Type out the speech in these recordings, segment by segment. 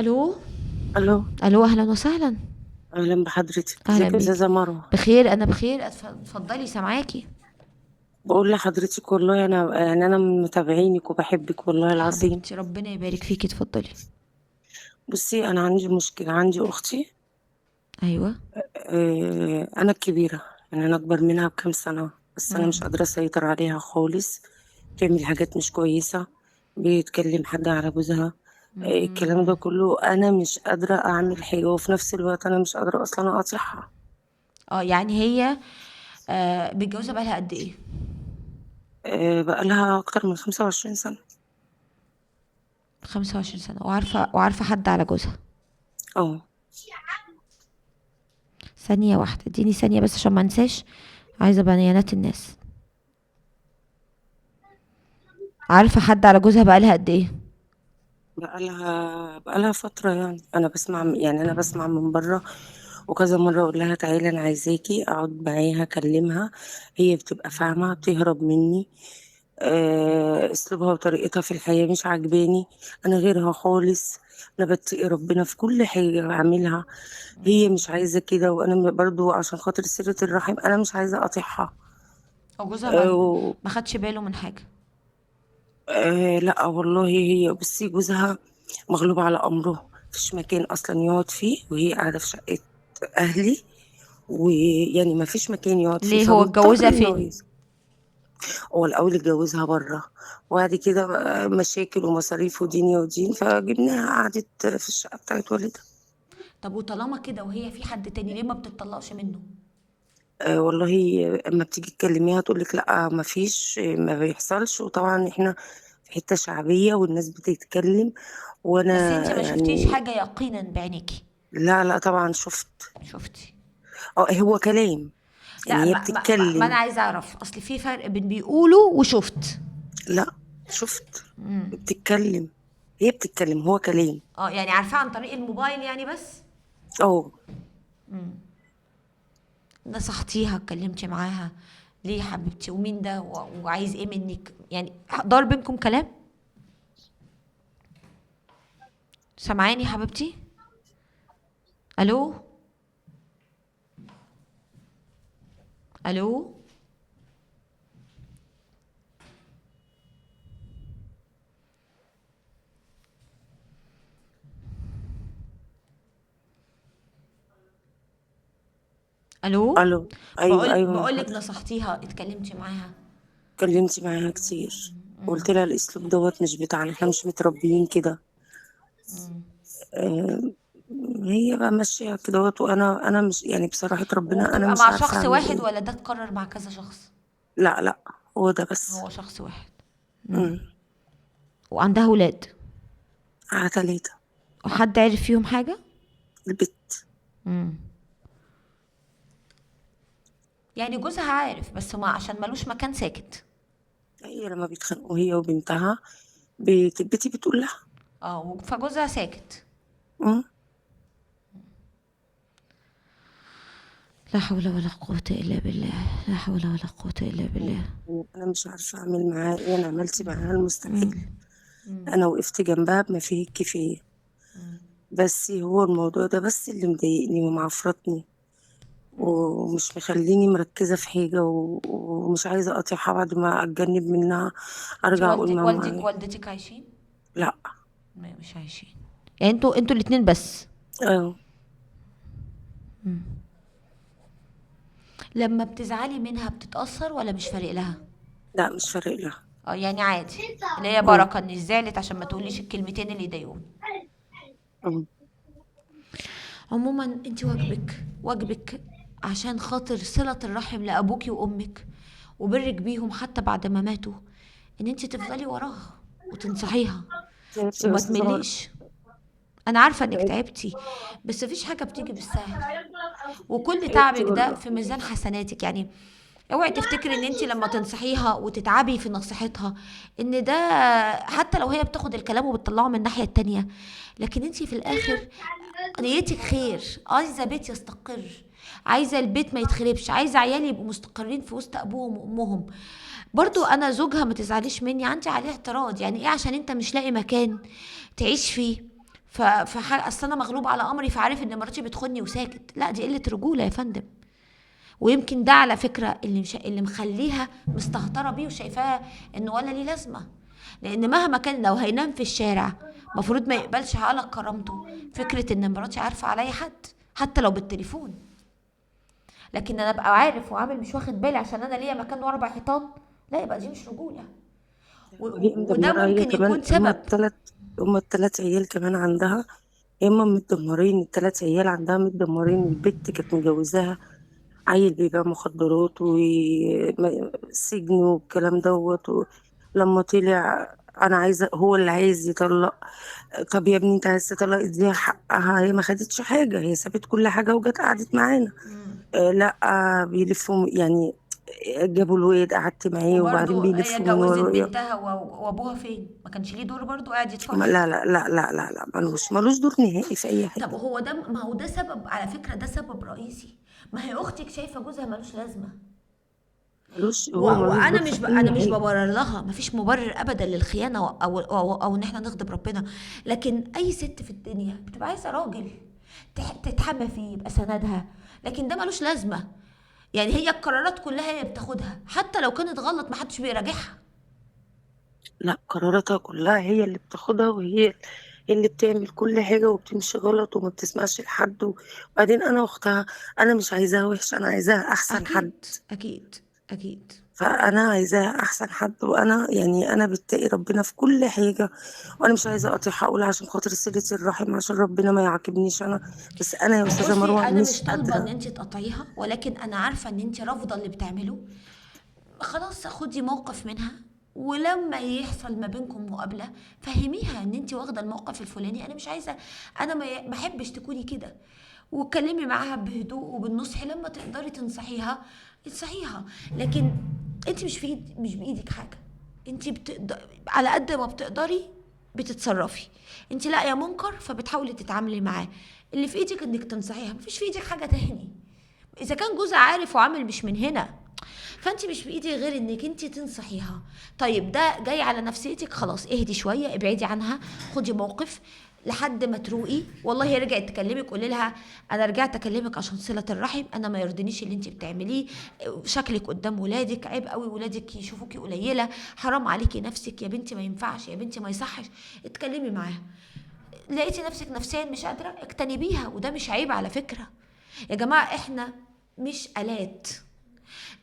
الو. الو. الو، اهلا وسهلا. اهلا بحضرتك، اهلا ازيك يا بيكي. استاذه مروه؟ بخير، انا بخير، اتفضلي سامعاكي. بقول لحضرتك والله انا من متابعينك وبحبك والله العظيم. حبيبتي ربنا يبارك فيكي، اتفضلي. بصي، انا عندي مشكله، عندي اختي. ايوه. انا الكبيره، يعني انا اكبر منها بكام سنه، بس انا مم. مش قادره اسيطر عليها خالص. بتعمل حاجات مش كويسه، بيتكلم حد على جوزها. الكلام ده مم. كله انا مش قادره اعمل حاجه، وفي نفس الوقت انا مش قادره اصلا اقاطعها. اه يعني هي متجوزه بقالها قد ايه؟ بقالها اكتر من 25 سنه. 25 سنه، وعارفه حد على جوزها؟ اه. ثانيه واحده، اديني ثانيه بس عشان ما انساش. عايزه بيانات الناس. عارفه حد على جوزها بقالها قد ايه؟ بقالها فترة، يعني أنا بسمع من بره، وكذا مرة أقول لها تعالي أنا عايزاكي أقعد معاها أكلمها. هي بتبقى فاهمة، بتهرب مني. أسلوبها وطريقتها في الحياة مش عاجباني. أنا غيرها خالص. أنا بتقي ربنا في كل حاجة بعملها. هي مش عايزة كده، وأنا برضو عشان خاطر صلة الرحم أنا مش عايزة أقاطعها. او جوزها آه، ما خدش باله من حاجه؟ لا والله، هي بصي جوزها مغلوب على أمره، مفيش مكان أصلا يقعد فيه، وهي قاعدة في شقة أهلي. ويعني مفيش مكان يقعد فيه، ليه هو فمضطر اتجوزها إنه فين؟ هو الأول اتجوزها بره، وبعد كده بقى مشاكل ومصاريف ودنيا ودين، فجبناها قعدت في الشقة بتاعت والدها. طب وطالما كده وهي في حد تاني، ليه ما بتطلقش منه؟ والله، اما بتيجي تكلميها تقول لك لا مفيش، ما بيحصلش، وطبعا احنا في حتة شعبية والناس بتتكلم، بس وانا انت ما شفتيش يعني. حاجة يقينا بعينيكي؟ لا لا، طبعا شفت. شفتي؟ اه، هو كلام. لا، يعني هي ما انا بتتكلم. عايزة اعرف، اصل في فرق بين بيقولوا وشفت. لا، شفت. بتتكلم. هي بتتكلم، هو كلام. اه يعني عارفاه عن طريق الموبايل يعني بس؟ اه. نصحتيها، اتكلمتي معاها؟ ليه يا حبيبتي؟ ومين ده وعايز ايه منك؟ يعني دار بينكم كلام؟ سامعاني يا حبيبتي؟ الو. الو. الو. الو. ايوه ايوه، مع بقولك حضرتك. نصحتيها، اتكلمتي معاها؟ اتكلمت معاها كتير. قلت لها الاسلوب دوت مش بتاعنا، احنا مش متربيين كده. آه هي بقى ماشيه كدهوت، وانا مش، يعني بصراحه ربنا انا وبتبقى مش مع عارفه شخص اعمل واحد ايه. ولا ده اتكرر مع كذا شخص؟ لا لا، هو ده بس. هو شخص واحد. امم. وعندها ولاد؟ على تلاتة. وحد عرف فيهم حاجة؟ البت. يعني جوزها عارف بس ما عشان ملوش مكان ساكت؟ هي لما بيتخانقوا هي وبنتها، بتبتي بتقول لها. اه فجوزها ساكت. امم. لا حول ولا قوة إلا بالله. لا حول ولا قوة إلا بالله. انا مش عارفه اعمل معاه ايه، انا عملت معاها المستحيل. انا وقفت جنبها بما فيه الكفايه. بس هو الموضوع ده بس اللي مضايقني ومعفرتني، ومش مخليني مركزه في حاجه، ومش عايزه اقاطعها بعد ما اتجنب منها. انت ارجع اقول والدك ماما. والدتك عايشين؟ لا. مش عايشين. يعني انتوا الاتنين بس؟ اه. لما بتزعلي منها بتتأثر ولا مش فارق لها؟ لا، مش فارق لها. اه يعني عادي. اللي هي امم. بركة اني زعلت عشان ما تقوليش الكلمتين اللي يضايقوني. امم. عموما انت واجبك عشان خاطر صلة الرحم لأبوكي وأمك وبرك بيهم حتى بعد ما ماتوا، ان انت تفضلي وراها وتنصحيها تعبت يا وما استاذه مرة. تمليش. انا عارفة انك تعبت. تعبتي، بس مفيش حاجة بتيجي بالسهل، وكل تعبت تعبك ده والله. في ميزان حسناتك يعني. اوعي تفتكري ان انت لما تنصحيها وتتعبي في نصيحتها ان ده، حتى لو هي بتاخد الكلام وبتطلعه من الناحية التانية، لكن انت في الاخر نيتك خير، عايزة بيت يستقر، عايزة البيت ما يتخربش، عايزة عيالي يبقوا مستقرين في وسط ابوهم وامهم. برضو انا زوجها، ما تزعليش مني، عندي عليه اعتراض. يعني ايه عشان انت مش لاقي مكان تعيش فيه اصل انا مغلوب على امري فعارف ان مراتي بتخوني وساكت. لا، دي قله رجوله يا فندم. ويمكن ده على فكره اللي مخليها مستهتره بيه وشايفاه انه ولا ليه لازمه. لان مهما كان لو هينام في الشارع المفروض ما يقبلش عقلك كرامته فكره ان مراتي عارفه عليا حد، حتى لو بالتليفون. لكن انا ابقى عارف وعامل مش واخد بالي عشان انا ليا مكان ورا اربع حيطان، لا يبقى دي مش رجوله. وهي وده مدمرة هي ممكن كمان. يكون سبب. هما التلات عيال كمان عندها. هما متدمرين، التلات عيال عندها متدمرين. البت كانت مجوزاها عيل بيبيع مخدرات وسجن والكلام دوت لما طلع انا عايزه، هو اللي عايز يطلق. طب يا ابني انت عايز تطلق، اديها حقها، هي ما خدتش حاجه، هي سابت كل حاجه وجت قعدت معانا. لا، بيلفوا يعني. جابوا الواد قعدت معاه وبعدين وبرضه هي بيلفوا من جوزت ورايا. بنتها وابوها فين؟ ما كانش ليه دور برضه قاعد لا يتفرج؟ لا لا لا لا لا، ملوش دور نهائي في اي طب حاجه. هو ده، ما هو ده سبب على فكرة، ده سبب رئيسي. ما هي اختك شايفة جوزها ملوش لازمة. هو ملوش وانا دور في انا اي مش حاجه. ببرر لها، مفيش مبرر ابدا للخيانة او ان احنا نغضب ربنا. لكن اي ست في الدنيا بتبقى عايزة راجل تتحمى فيه يبقى سندها. لكن ده ملوش لازمة. يعني هي القرارات كلها هي بتاخدها، حتى لو كانت غلط محدش بيراجعها. لا، قراراتها كلها هي اللي بتاخدها، وهي اللي بتعمل كل حاجة وبتمشي غلط وما بتسمعش لحد وبعدين أنا أختها. أنا مش عايزاها وحشة، أنا عايزاها أحسن حد. اكيد اكيد اكيد. فأنا عايزاها أحسن حد، وأنا يعني أنا بتقي ربنا في كل حاجة. وأنا مش عايزة أقطعها أقول عشان خاطر صلة الرحم، عشان ربنا ما يعاقبنيش أنا. بس أنا يا أستاذة بصي، مروة انا مش مش طالبه ان قادرة. انت تقطعيها، ولكن انا عارفه ان انت رافضه اللي بتعمله. خلاص خدي موقف منها. ولما يحصل ما بينكم مقابله فهميها ان انت واخده الموقف الفلاني، انا مش عايزه، انا ما احبش تكوني كده. واتكلمي معاها بهدوء وبالنصح، لما تقدري تنصحيها انصحيها. لكن انت مش بايدك حاجه. انت على قد ما بتقدري بتتصرفي. انت لاقيه منكر فبتحاولي تتعاملي معاه. اللي في ايدك انك تنصحيها، مفيش في ايدك حاجه تاني. اذا كان جوزها عارف وعامل مش من هنا، فانت مش بايدي غير انك انت تنصحيها. طيب ده جاي على نفسيتك، خلاص اهدي شويه، ابعدي عنها، خدي موقف لحد ما تروقي. والله هي رجعت تكلمك قولي لها انا رجعت اكلمك عشان صله الرحم، انا ما يرضينيش اللي انت بتعمليه، شكلك قدام ولادك عيب قوي، ولادك يشوفوكي قليله، حرام عليكي نفسك يا بنتي، ما ينفعش يا بنتي، ما يصحش. اتكلمي معاها. لقيتي نفسك نفسيا مش قادره، اجتنبيها، وده مش عيب على فكره. يا جماعه احنا مش آلات.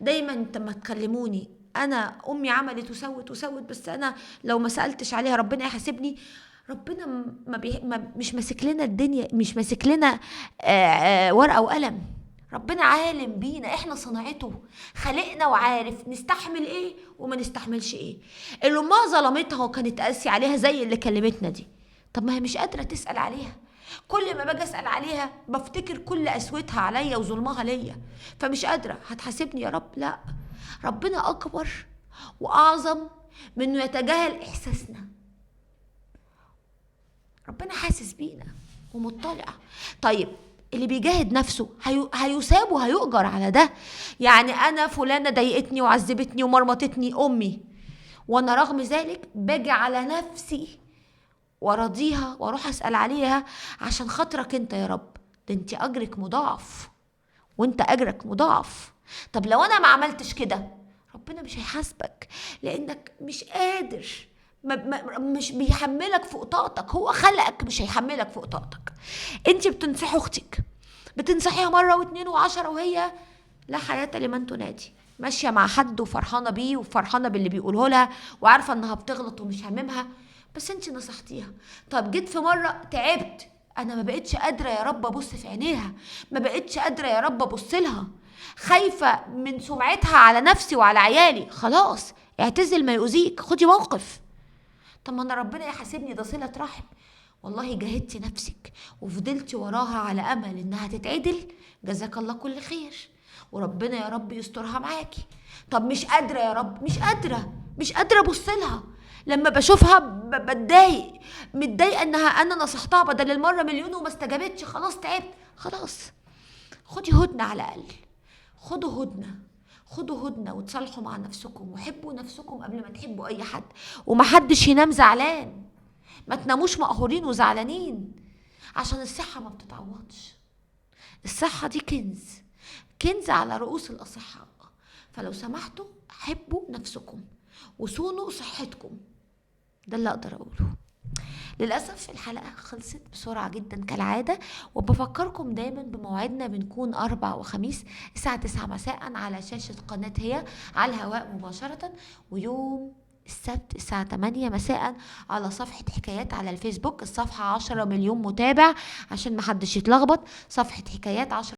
دايما لما تكلموني انا امي عملت وسوت وسوت، بس انا لو ما سالتش عليها ربنا يحاسبني. ربنا مش ماسك لنا الدنيا، مش ماسك لنا ورقه وقلم. ربنا عالم بينا، احنا صنعته، خلقنا وعارف نستحمل ايه وما نستحملش ايه. اللي امها ظلمتها وكانت قاسي عليها زي اللي كلمتنا دي، طب ما هي مش قادره تسال عليها. كل ما باجي اسال عليها بفتكر كل قسوتها عليا وظلمها ليا، فمش قادره. هتحاسبني يا رب؟ لا. ربنا اكبر واعظم من انه يتجاهل احساسنا. ربنا حاسس بينا ومطلع. طيب اللي بيجاهد نفسه هيثاب وهيؤجر على ده. يعني انا فلانه ضايقتني وعذبتني ومرمطتني امي، وانا رغم ذلك باجي على نفسي وارضيها واروح اسال عليها عشان خاطرك انت يا رب. ده انت اجرك مضاعف، وانت اجرك مضاعف. طب لو انا ما عملتش كده ربنا مش هيحاسبك، لانك مش قادر. مش بيحملك فوق طاقتك، هو خلقك مش هيحملك فوق طاقتك. انت بتنصحي اختك، بتنصحيها مره واتنين وعشرة، وهي لا حياة لمن تنادي، ماشية مع حد وفرحانة بيه وفرحانة باللي بيقوله لها وعارفة انها بتغلط ومش هاممها، بس انت نصحتيها. طب جيت في مرة تعبت، انا ما بقتش قادرة يا رب ابص في عينيها، ما بقتش قادرة يا رب ابص لها، خايفة من سمعتها على نفسي وعلى عيالي، خلاص اعتزل ما يؤذيك، خدي موقف. طب ما انا ربنا يحاسبني، ده صلة رحم. والله جاهدتي نفسك وفضلتي وراها على امل انها تتعدل، جزاك الله كل خير، وربنا يا رب يسترها معاكي. طب مش قادرة يا رب، مش قادرة ابص لها، لما بشوفها بتضايق، متضايقة انها انا نصحتها بدل المرة مليون وما استجابتش، خلاص تعبت، خلاص خدي هدنة على الاقل، خدوا هدنة، خدوا هدنة وتصالحوا مع نفسكم وحبوا نفسكم قبل ما تحبوا اي حد. ومحدش ينام زعلان، ما تناموش مقهورين وزعلانين. عشان الصحة ما بتتعوضش. الصحة دي كنز، كنز على رؤوس الأصحاء. فلو سمحتوا حبوا نفسكم وصونوا صحتكم، ده اللي أقدر أقوله. للأسف الحلقة خلصت بسرعة جدا كالعادة، وبفكركم دايما بموعدنا، بنكون أربع وخميس الساعة 9 مساء على شاشة قناة هي على الهواء مباشرة، ويوم السبت الساعة 8 مساء على صفحة حكايات على الفيسبوك. الصفحة 10 مليون متابع عشان محدش يتلخبط، صفحة حكايات 10